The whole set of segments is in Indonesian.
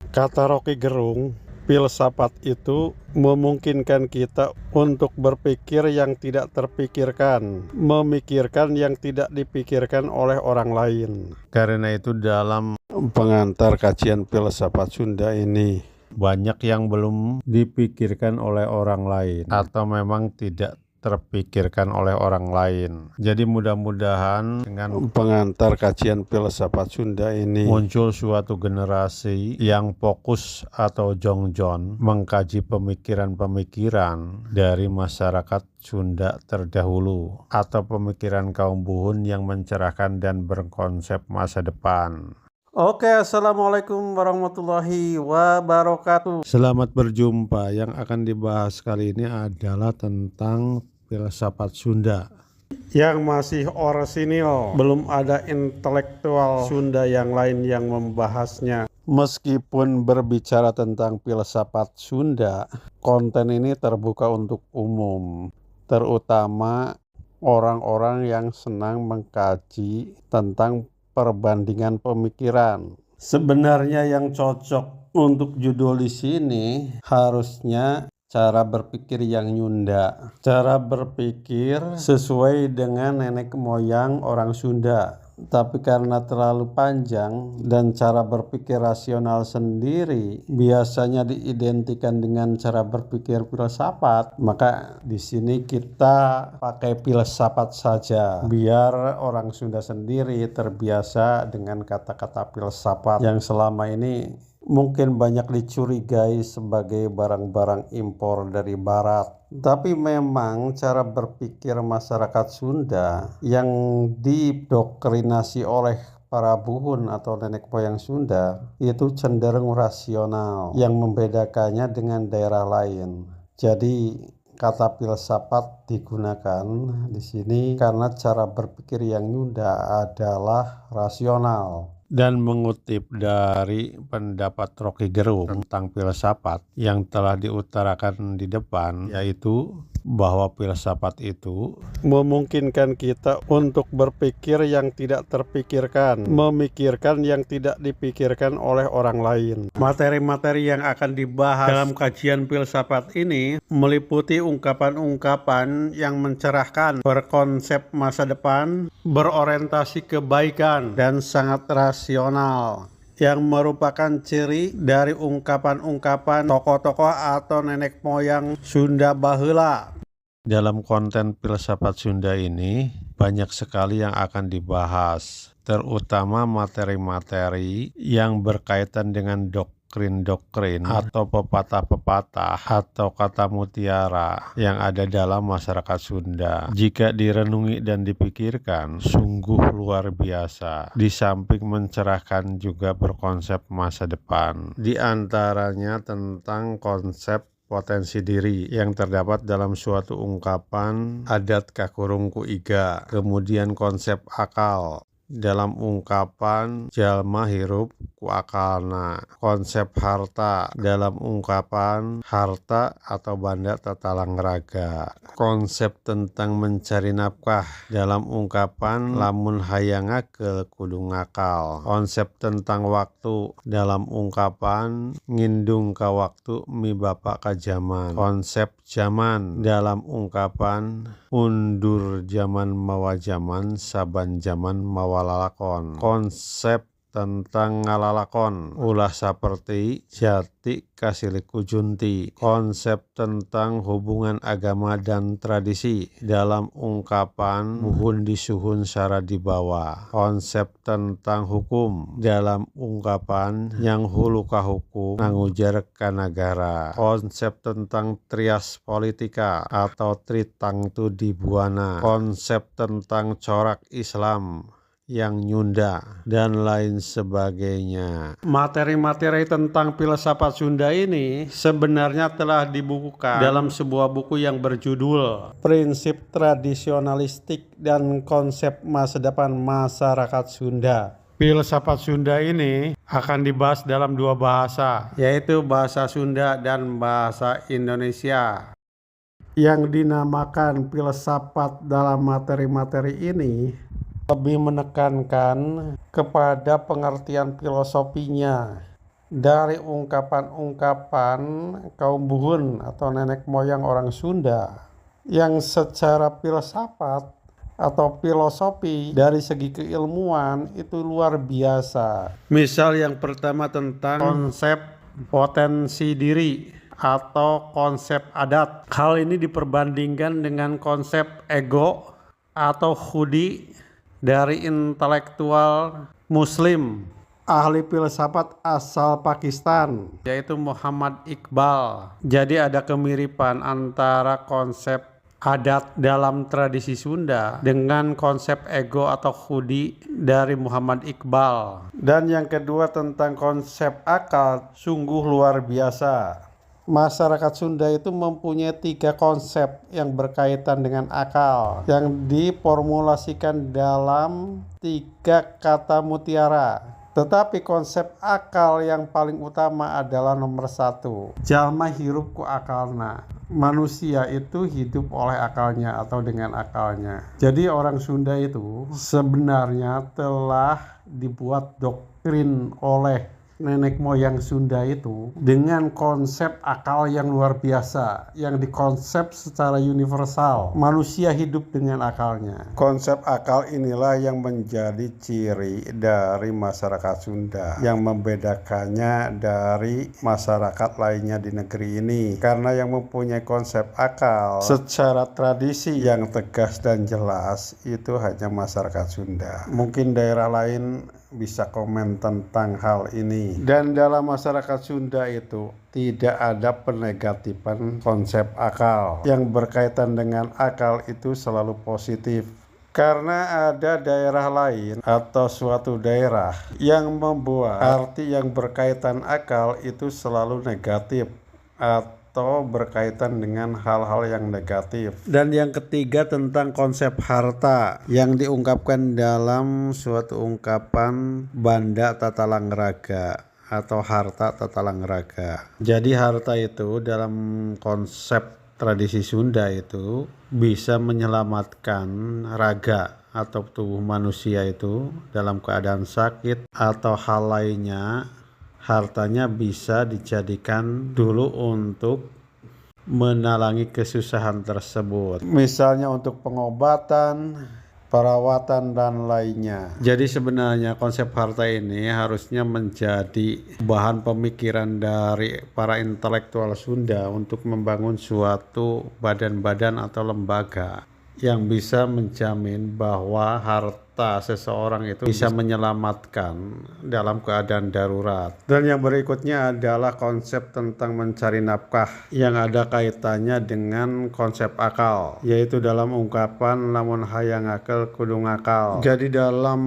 Kata Rocky Gerung, filsafat itu memungkinkan kita untuk berpikir yang tidak terpikirkan, memikirkan yang tidak dipikirkan oleh orang lain. Karena itu dalam pengantar kajian filsafat Sunda ini banyak yang belum dipikirkan oleh orang lain atau memang tidak terpikirkan oleh orang lain. Jadi mudah-mudahan dengan pengantar kajian filsafat Sunda ini muncul suatu generasi yang fokus atau jongjon mengkaji pemikiran-pemikiran dari masyarakat Sunda terdahulu atau pemikiran kaum Buhun yang mencerahkan dan berkonsep masa depan. Oke, assalamualaikum warahmatullahi wabarakatuh. Selamat berjumpa. Yang akan dibahas kali ini adalah tentang filsafat Sunda. Yang masih orisinil, belum ada intelektual Sunda yang lain yang membahasnya. Meskipun berbicara tentang filsafat Sunda, konten ini terbuka untuk umum, terutama orang-orang yang senang mengkaji tentang perbandingan pemikiran. Sebenarnya yang cocok untuk judul di sini harusnya cara berpikir yang Nyunda. Cara berpikir sesuai dengan nenek moyang orang Sunda. Tapi karena terlalu panjang dan cara berpikir rasional sendiri biasanya diidentikan dengan cara berpikir filsafat, maka di sini kita pakai filsafat saja biar orang Sunda sendiri terbiasa dengan kata-kata filsafat yang selama ini mungkin banyak dicurigai sebagai barang-barang impor dari barat. Tapi memang cara berpikir masyarakat Sunda yang didoktrinasi oleh para Buhun atau nenek moyang Sunda itu cenderung rasional, yang membedakannya dengan daerah lain. Jadi kata filsafat digunakan di sini karena cara berpikir yang Sunda adalah rasional. Dan mengutip dari pendapat Rocky Gerung tentang filsafat yang telah diutarakan di depan, yaitu bahwa filsafat itu memungkinkan kita untuk berpikir yang tidak terpikirkan, memikirkan yang tidak dipikirkan oleh orang lain. Materi-materi yang akan dibahas dalam kajian filsafat ini meliputi ungkapan-ungkapan yang mencerahkan, berkonsep masa depan, berorientasi kebaikan, dan sangat rasional, yang merupakan ciri dari ungkapan-ungkapan tokoh-tokoh atau nenek moyang Sunda baheula. Dalam konten filsafat Sunda ini banyak sekali yang akan dibahas, terutama materi-materi yang berkaitan dengan doktrin atau pepatah-pepatah atau kata mutiara yang ada dalam masyarakat Sunda. Jika direnungi dan dipikirkan, sungguh luar biasa. Di samping mencerahkan juga berkonsep masa depan. Di antaranya tentang konsep potensi diri yang terdapat dalam suatu ungkapan adat kakurungku iga. Kemudian konsep akal dalam ungkapan jalma hirup ku akalna, konsep harta dalam ungkapan harta atau banda tatalang raga, konsep tentang mencari nafkah dalam ungkapan lamun hayangakeul kudu ngakal, konsep tentang waktu dalam ungkapan ngindung ka waktu mi bapak ka zaman, konsep zaman dalam ungkapan undur zaman mawa zaman saban zaman mawa lalakon, konsep tentang ngalalakon ulah saperti jati kasiliku junti, konsep tentang hubungan agama dan tradisi dalam ungkapan muhun disuhun sara dibawa, konsep tentang hukum dalam ungkapan yang hulu ka hukum nangujar ka nagara, konsep tentang trias politika atau tritangtu dibuana, konsep tentang corak Islam yang Nyunda, dan lain sebagainya. Materi-materi tentang filsafat Sunda ini sebenarnya telah dibukukan dalam sebuah buku yang berjudul Prinsip Tradisionalistik dan Konsep Masa Depan Masyarakat Sunda. Filsafat Sunda ini akan dibahas dalam dua bahasa, yaitu bahasa Sunda dan bahasa Indonesia. Yang dinamakan filsafat dalam materi-materi ini lebih menekankan kepada pengertian filosofinya, dari ungkapan-ungkapan kaum Buhun atau nenek moyang orang Sunda yang secara filsafat atau filosofi dari segi keilmuan itu luar biasa. Misal yang pertama tentang konsep potensi diri atau konsep adat. Hal ini diperbandingkan dengan konsep ego atau hudi dari intelektual Muslim, ahli filsafat asal Pakistan, yaitu Muhammad Iqbal. Jadi ada kemiripan antara konsep adat dalam tradisi Sunda dengan konsep ego atau hudi dari Muhammad Iqbal. Dan yang kedua tentang konsep akal, sungguh luar biasa. Masyarakat Sunda itu mempunyai 3 konsep yang berkaitan dengan akal yang diformulasikan dalam 3 kata mutiara. Tetapi konsep akal yang paling utama adalah nomor 1. Jalma hirup ku akalna. Manusia itu hidup oleh akalnya atau dengan akalnya. Jadi orang Sunda itu sebenarnya telah dibuat doktrin oleh nenek moyang Sunda itu dengan konsep akal yang luar biasa, yang dikonsep secara universal. Manusia hidup dengan akalnya. Konsep akal inilah yang menjadi ciri dari masyarakat Sunda, yang membedakannya dari masyarakat lainnya di negeri ini. Karena yang mempunyai konsep akal secara tradisi yang tegas dan jelas itu hanya masyarakat Sunda. Mungkin daerah lain bisa komen tentang hal ini. Dan dalam masyarakat Sunda itu tidak ada penegatifan konsep akal. Yang berkaitan dengan akal itu selalu positif. Karena ada daerah lain atau suatu daerah yang membuat arti yang berkaitan akal itu selalu negatif atau berkaitan dengan hal-hal yang negatif. Dan yang ketiga tentang konsep harta yang diungkapkan dalam suatu ungkapan Banda Tatalangeraga atau harta Tatalangeraga. Jadi harta itu dalam konsep tradisi Sunda itu bisa menyelamatkan raga atau tubuh manusia itu dalam keadaan sakit atau hal lainnya. Hartanya bisa dijadikan dulu untuk menalangi kesusahan tersebut. Misalnya untuk pengobatan, perawatan, dan lainnya. Jadi sebenarnya konsep harta ini harusnya menjadi bahan pemikiran dari para intelektual Sunda untuk membangun suatu badan-badan atau lembaga yang bisa menjamin bahwa harta seseorang itu bisa menyelamatkan dalam keadaan darurat. Dan yang berikutnya adalah konsep tentang mencari nafkah yang ada kaitannya dengan konsep akal, yaitu dalam ungkapan lamun hayang akal kudu ngakal. Jadi dalam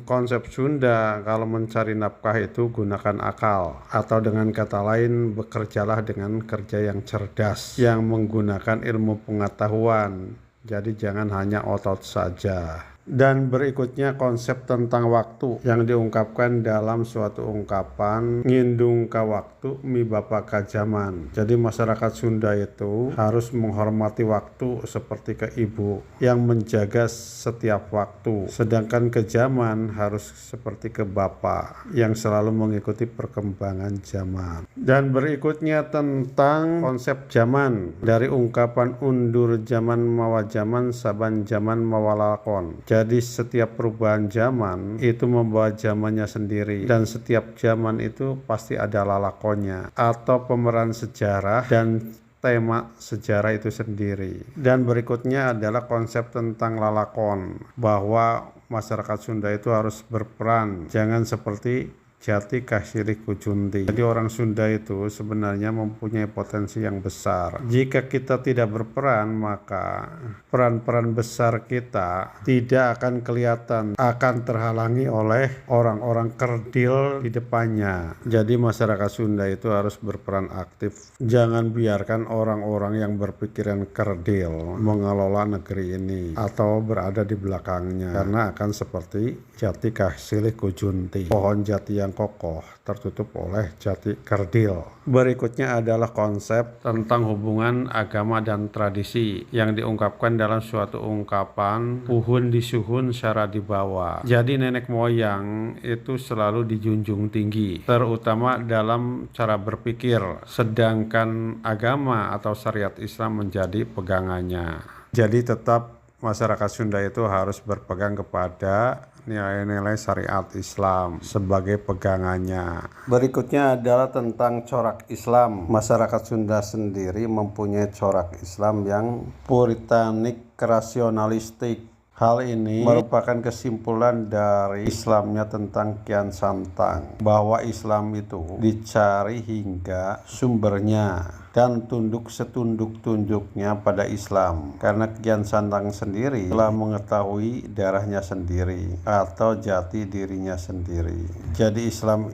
konsep Sunda kalau mencari nafkah itu gunakan akal, atau dengan kata lain bekerjalah dengan kerja yang cerdas yang menggunakan ilmu pengetahuan. Jadi jangan hanya otot saja. Dan berikutnya konsep tentang waktu yang diungkapkan dalam suatu ungkapan ngindung ka waktu mi bapa ka zaman. Jadi masyarakat Sunda itu harus menghormati waktu seperti ke ibu yang menjaga setiap waktu, sedangkan ke zaman harus seperti ke bapa yang selalu mengikuti perkembangan zaman. Dan berikutnya tentang konsep zaman dari ungkapan undur zaman mawa zaman saban zaman mawalakon. Jadi setiap perubahan zaman itu membawa zamannya sendiri, dan setiap zaman itu pasti ada lalakonnya atau pemeran sejarah dan tema sejarah itu sendiri. Dan berikutnya adalah konsep tentang lalakon, bahwa masyarakat Sunda itu harus berperan, jangan seperti Jati Kasili Kujunti. Jadi orang Sunda itu sebenarnya mempunyai potensi yang besar. Jika kita tidak berperan, maka peran-peran besar kita tidak akan kelihatan, akan terhalangi oleh orang-orang kerdil di depannya. Jadi masyarakat Sunda itu harus berperan aktif. Jangan biarkan orang-orang yang berpikiran kerdil mengelola negeri ini atau berada di belakangnya, karena akan seperti Jati Kasili Kujunti, pohon jati yang yang kokoh, tertutup oleh jati kerdil. Berikutnya adalah konsep tentang hubungan agama dan tradisi yang diungkapkan dalam suatu ungkapan uhun disuhun syara di bawah. Jadi nenek moyang itu selalu dijunjung tinggi, terutama dalam cara berpikir, sedangkan agama atau syariat Islam menjadi pegangannya. Jadi tetap masyarakat Sunda itu harus berpegang kepada nilai-nilai syariat Islam sebagai pegangannya. Berikutnya adalah tentang corak Islam. Masyarakat Sunda sendiri mempunyai corak Islam yang puritanik rasionalistik. Hal ini merupakan kesimpulan dari Islamnya tentang Kian Santang, bahwa Islam itu dicari hingga sumbernya dan tunduk setunduk-tunduknya pada Islam, karena Kian Santang sendiri telah mengetahui darahnya sendiri atau jati dirinya sendiri. Jadi Islam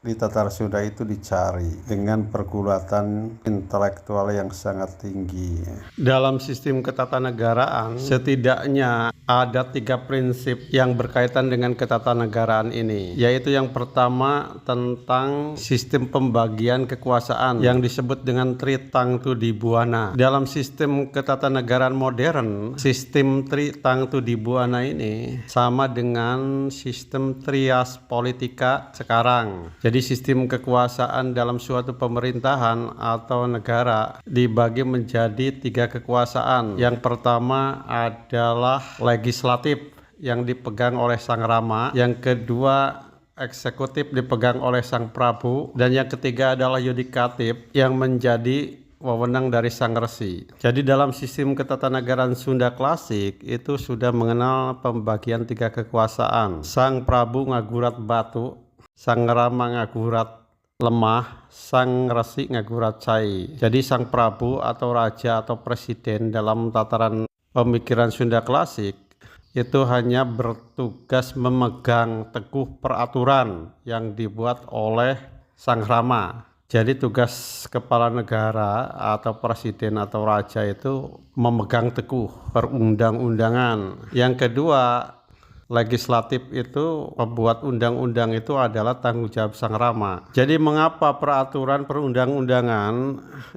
di Tatar Sunda itu dicari dengan pergulatan intelektual yang sangat tinggi. Dalam sistem ketatanegaraan, setidaknya ada 3 prinsip yang berkaitan dengan ketatanegaraan ini, yaitu yang pertama tentang sistem pembagian kekuasaan yang disebut dengan Tritangtu Dibuana. Dalam sistem ketatanegaraan modern, sistem Tritangtu Dibuana ini sama dengan sistem Trias Politika sekarang. Jadi sistem kekuasaan dalam suatu pemerintahan atau negara dibagi menjadi 3 kekuasaan. Yang pertama adalah legislatif yang dipegang oleh Sang Rama, yang kedua eksekutif dipegang oleh Sang Prabu, dan yang ketiga adalah yudikatif yang menjadi wewenang dari Sang Resi. Jadi dalam sistem ketatanegaraan Sunda klasik itu sudah mengenal pembagian 3 kekuasaan. Sang Prabu ngagurat batu, Sang Rama ngagurat lemah, Sang Resi ngagurat cai. Jadi Sang Prabu atau raja atau presiden dalam tataran pemikiran Sunda klasik itu hanya bertugas memegang teguh peraturan yang dibuat oleh Sang Rama. Jadi tugas kepala negara atau presiden atau raja itu memegang teguh perundang-undangan. Yang kedua, legislatif itu pembuat undang-undang itu adalah tanggung jawab Sang Rama. Jadi mengapa peraturan perundang-undangan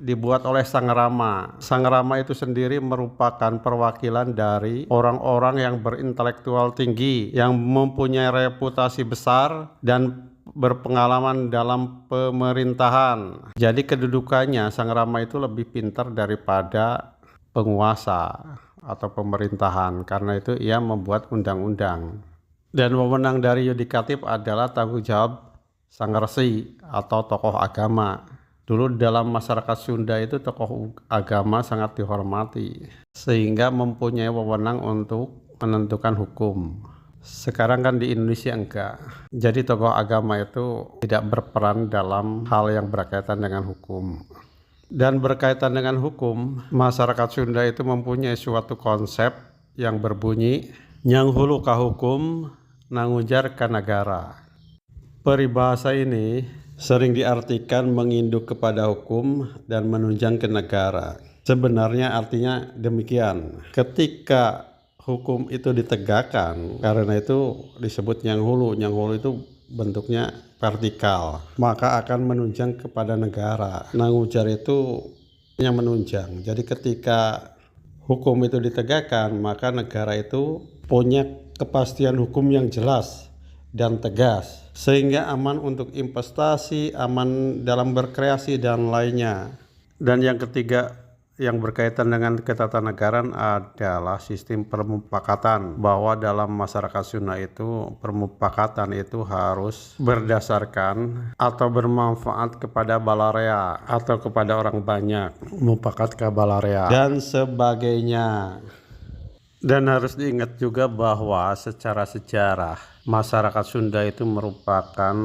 dibuat oleh Sang Rama? Sang Rama itu sendiri merupakan perwakilan dari orang-orang yang berintelektual tinggi, yang mempunyai reputasi besar dan berpengalaman dalam pemerintahan. Jadi kedudukannya Sang Rama itu lebih pintar daripada penguasa atau pemerintahan, karena itu ia membuat undang-undang. Dan wewenang dari yudikatif adalah tanggung jawab Sang Resi atau tokoh agama. Dulu dalam masyarakat Sunda itu tokoh agama sangat dihormati, sehingga mempunyai wewenang untuk menentukan hukum. Sekarang kan di Indonesia enggak. Jadi tokoh agama itu tidak berperan dalam hal yang berkaitan dengan hukum. Dan berkaitan dengan hukum, masyarakat Sunda itu mempunyai suatu konsep yang berbunyi nyang hulu ka hukum, nangujar ka negara. Peribahasa ini sering diartikan menginduk kepada hukum dan menunjang ke negara. Sebenarnya artinya demikian. Ketika hukum itu ditegakkan, karena itu disebut nyang hulu. Nyang hulu itu bentuknya vertikal, maka akan menunjang kepada negara. Nangujar itu yang menunjang. Jadi ketika hukum itu ditegakkan, maka negara itu punya kepastian hukum yang jelas dan tegas, sehingga aman untuk investasi, aman dalam berkreasi dan lainnya. Dan yang ketiga yang berkaitan dengan ketatanegaraan adalah sistem permufakatan, bahwa dalam masyarakat Sunda itu permufakatan itu harus berdasarkan atau bermanfaat kepada balarea atau kepada orang banyak, mufakat ke balarea dan sebagainya. Dan harus diingat juga bahwa secara sejarah masyarakat Sunda itu merupakan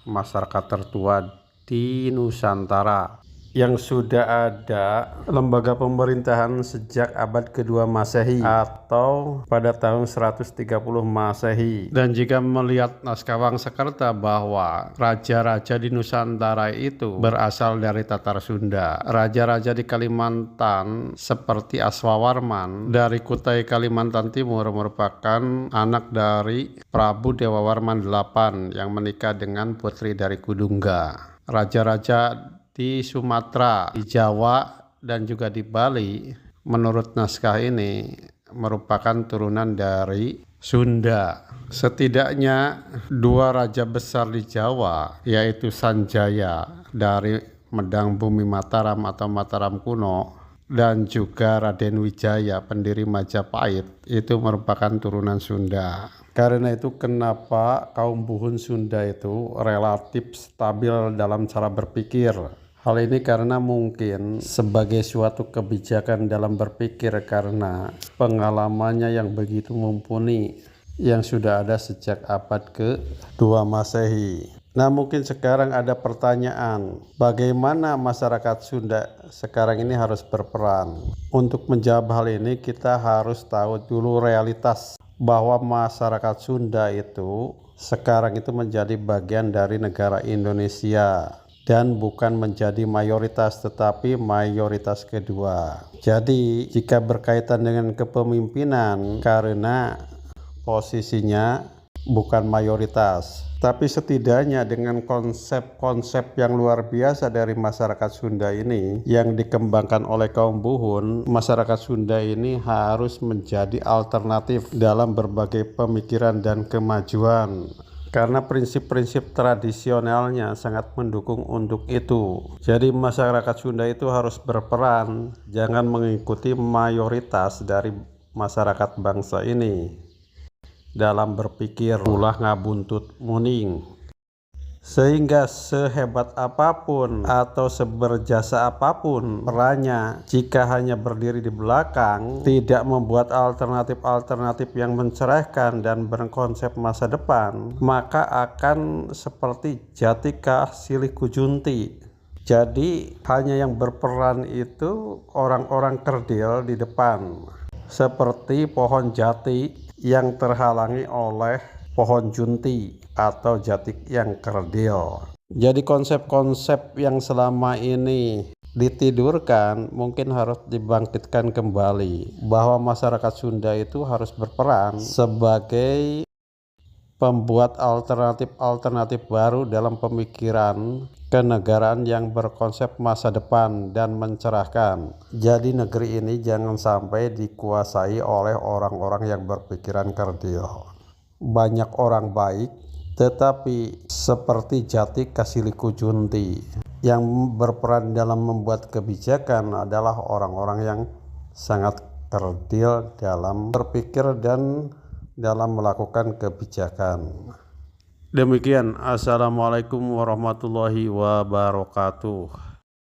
masyarakat tertua di Nusantara yang sudah ada lembaga pemerintahan sejak abad kedua Masehi atau pada tahun 130 Masehi. Dan jika melihat naskah Wangsakerta bahwa raja-raja di Nusantara itu berasal dari Tatar Sunda. Raja-raja di Kalimantan seperti Aswawarman dari Kutai Kalimantan Timur merupakan anak dari Prabu Dewa Warman VIII yang menikah dengan putri dari Kudungga. Raja-raja di Sumatera, di Jawa, dan juga di Bali menurut naskah ini merupakan turunan dari Sunda. Setidaknya dua raja besar di Jawa, yaitu Sanjaya dari Medang Bumi Mataram atau Mataram kuno, dan juga Raden Wijaya pendiri Majapahit, itu merupakan turunan Sunda. Karena itu kenapa kaum Buhun Sunda itu relatif stabil dalam cara berpikir. Hal ini karena mungkin sebagai suatu kebijakan dalam berpikir karena pengalamannya yang begitu mumpuni yang sudah ada sejak abad ke-2 Masehi. Nah, mungkin sekarang ada pertanyaan, bagaimana masyarakat Sunda sekarang ini harus berperan? Untuk menjawab hal ini kita harus tahu dulu realitas bahwa masyarakat Sunda itu sekarang itu menjadi bagian dari negara Indonesia dan bukan menjadi mayoritas tetapi mayoritas kedua. Jadi jika berkaitan dengan kepemimpinan karena posisinya bukan mayoritas, tapi setidaknya dengan konsep-konsep yang luar biasa dari masyarakat Sunda ini yang dikembangkan oleh kaum Buhun, masyarakat Sunda ini harus menjadi alternatif dalam berbagai pemikiran dan kemajuan. Karena prinsip-prinsip tradisionalnya sangat mendukung untuk itu. Jadi masyarakat Sunda itu harus berperan, jangan mengikuti mayoritas dari masyarakat bangsa ini dalam berpikir ulah ngabuntut muning. Sehingga sehebat apapun atau seberjasa apapun perannya, jika hanya berdiri di belakang, tidak membuat alternatif-alternatif yang mencerahkan dan berkonsep masa depan, maka akan seperti Jatika Silih Kujunti. Jadi hanya yang berperan itu orang-orang kerdil di depan, seperti pohon jati yang terhalangi oleh pohon junti atau jati yang kerdil. Jadi konsep-konsep yang selama ini ditidurkan mungkin harus dibangkitkan kembali, bahwa masyarakat Sunda itu harus berperan sebagai pembuat alternatif-alternatif baru dalam pemikiran kenegaraan yang berkonsep masa depan dan mencerahkan. Jadi negeri ini jangan sampai dikuasai oleh orang-orang yang berpikiran kerdil. Banyak orang baik, tetapi seperti Jatika Silih Kujunti yang berperan dalam membuat kebijakan adalah orang-orang yang sangat kerdil dalam berpikir dan dalam melakukan kebijakan. Demikian, assalamualaikum warahmatullahi wabarakatuh.